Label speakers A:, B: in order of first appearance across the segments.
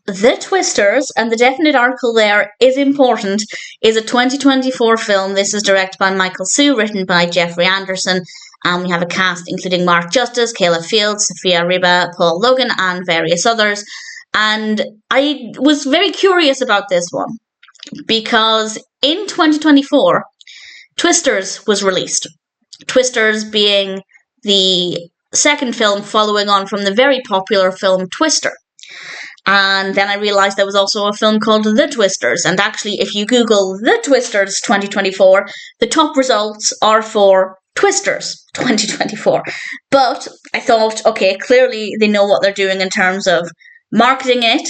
A: The Twisters, and the definite article there is important, is a 2024 film. This is directed by Michael Sue, written by Jeffrey Anderson. We have a cast including Mark Justice, Kayla Fields, Sofia Riba, Paul Logan, and various others. And I was very curious about this one because in 2024, Twisters was released. Twisters being the second film following on from the very popular film Twister. And then I realised there was also a film called The Twisters. And actually, if you Google The Twisters 2024, the top results are for Twisters 2024. But I thought, okay, clearly they know what they're doing in terms of marketing it.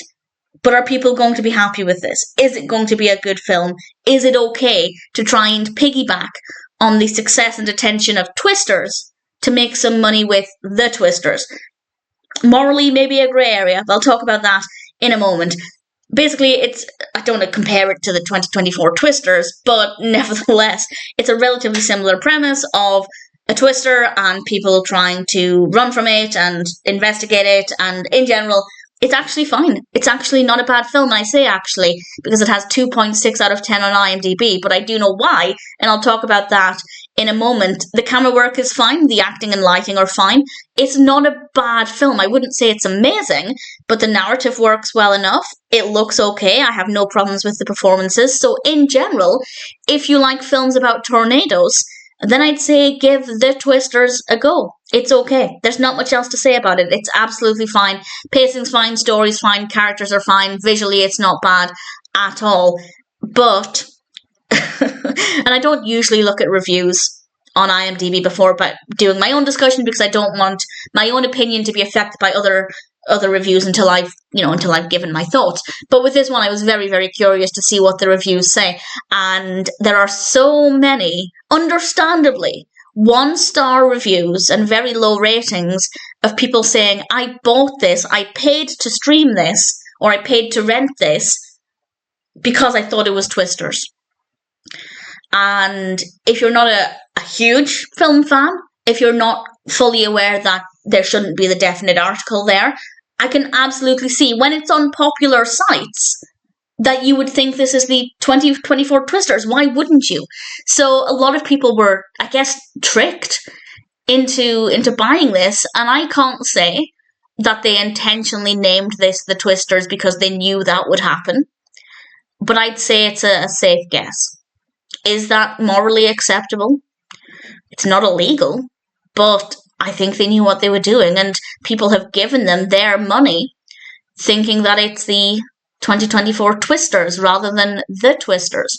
A: But are people going to be happy with this? Is it going to be a good film? Is it okay to try and piggyback on the success and attention of Twisters to make some money with The Twisters? Morally, maybe a grey area. I'll talk about that in a moment. Basically, I don't want to compare it to the 2024 Twisters, but nevertheless, it's a relatively similar premise of a twister and people trying to run from it and investigate it, and in general, it's actually fine. It's actually not a bad film. I say actually, because it has 2.6 out of 10 on IMDb, but I do know why, and I'll talk about that in a moment. The camera work is fine. The acting and lighting are fine. It's not a bad film. I wouldn't say it's amazing, but the narrative works well enough. It looks okay. I have no problems with the performances. So in general, if you like films about tornadoes, then I'd say give The Twisters a go. It's okay. There's not much else to say about it. It's absolutely fine. Pacing's fine, story's fine, characters are fine, visually it's not bad at all. But, and I don't usually look at reviews on IMDb before but doing my own discussion because I don't want my own opinion to be affected by other reviews until I've given my thoughts. But with this one, I was very, very curious to see what the reviews say. And there are so many, understandably, 1-star reviews and very low ratings of people saying, I bought this, I paid to stream this, or I paid to rent this because I thought it was Twisters. And if you're not a huge film fan, if you're not fully aware that there shouldn't be the definite article there, I can absolutely see when it's on popular sites that you would think this is the 2024 Twisters. Why wouldn't you? So a lot of people were, I guess, tricked into buying this, and I can't say that they intentionally named this the Twisters because they knew that would happen. But I'd say it's a safe guess. Is that morally acceptable? It's not illegal, but I think they knew what they were doing, and people have given them their money thinking that it's the 2024 Twisters rather than The Twisters.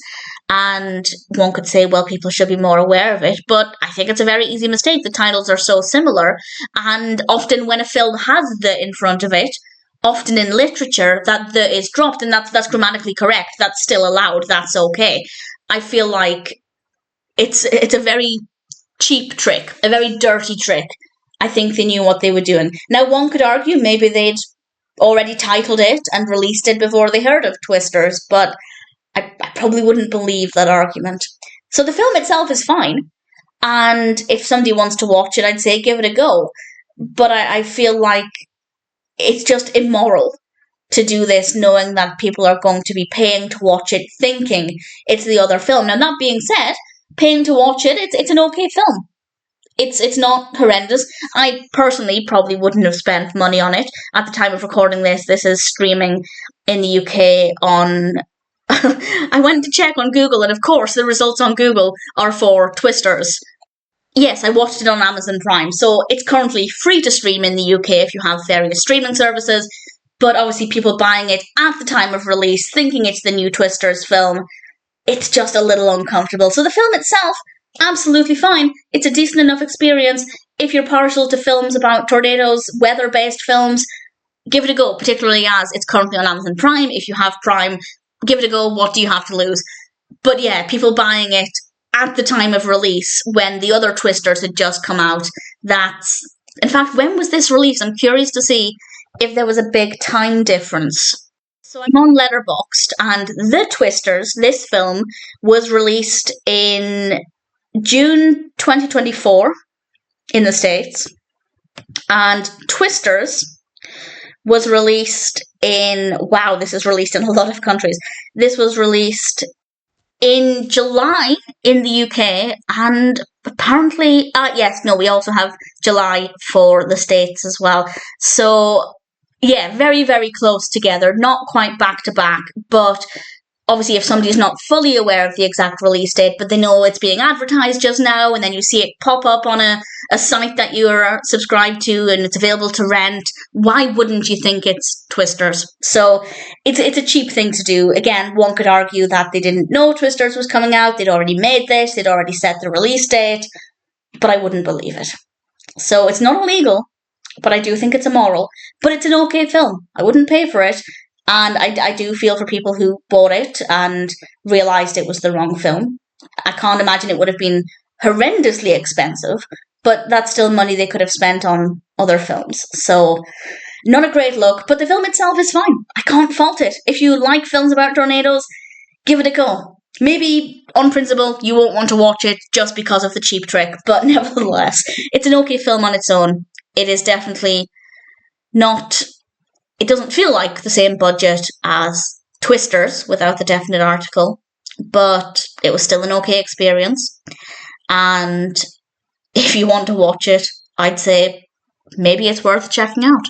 A: And one could say, well, people should be more aware of it, but I think it's a very easy mistake. The titles are so similar, and often when a film has the in front of it, often in literature, that the is dropped, and that's grammatically correct. That's still allowed. That's okay. I feel like it's a very cheap trick, a very dirty trick. I think they knew what they were doing. Now, one could argue maybe they'd already titled it and released it before they heard of Twisters, but I probably wouldn't believe that argument. So the film itself is fine, and if somebody wants to watch it, I'd say give it a go. But I feel like it's just immoral to do this knowing that people are going to be paying to watch it thinking it's the other film. Now, that being said, paying to watch it, it's an okay film. It's not horrendous. I personally probably wouldn't have spent money on it at the time of recording this. This is streaming in the UK on... I went to check on Google, and of course the results on Google are for Twisters. Yes, I watched it on Amazon Prime, so it's currently free to stream in the UK if you have various streaming services, but obviously people buying it at the time of release, thinking it's the new Twisters film, it's just a little uncomfortable. So the film itself, absolutely fine. It's a decent enough experience. If you're partial to films about tornadoes, weather-based films, give it a go, particularly as it's currently on Amazon Prime. If you have Prime, give it a go. What do you have to lose? But yeah, people buying it at the time of release when the other Twisters had just come out, that's... In fact, when was this released? I'm curious to see if there was a big time difference. So I'm on Letterboxd, and The Twisters, this film, was released in June 2024 in the States, and Twisters was released in, wow, this is released in a lot of countries. This was released in July in the UK, and apparently, yes, no, we also have July for the States as well. So, yeah, very, very close together, not quite back to back, but obviously if somebody's not fully aware of the exact release date, but they know it's being advertised just now, and then you see it pop up on a site that you are subscribed to and it's available to rent, why wouldn't you think it's Twisters? So it's a cheap thing to do. Again, one could argue that they didn't know Twisters was coming out, they'd already made this, they'd already set the release date, but I wouldn't believe it. So it's not illegal, but I do think it's immoral. But it's an okay film. I wouldn't pay for it. And I do feel for people who bought it and realised it was the wrong film. I can't imagine it would have been horrendously expensive, but that's still money they could have spent on other films. So, not a great look, but the film itself is fine. I can't fault it. If you like films about tornadoes, give it a go. Maybe, on principle, you won't want to watch it just because of the cheap trick, but nevertheless, it's an okay film on its own. It is definitely not... It doesn't feel like the same budget as Twisters without the definite article, but it was still an okay experience. And if you want to watch it, I'd say maybe it's worth checking out.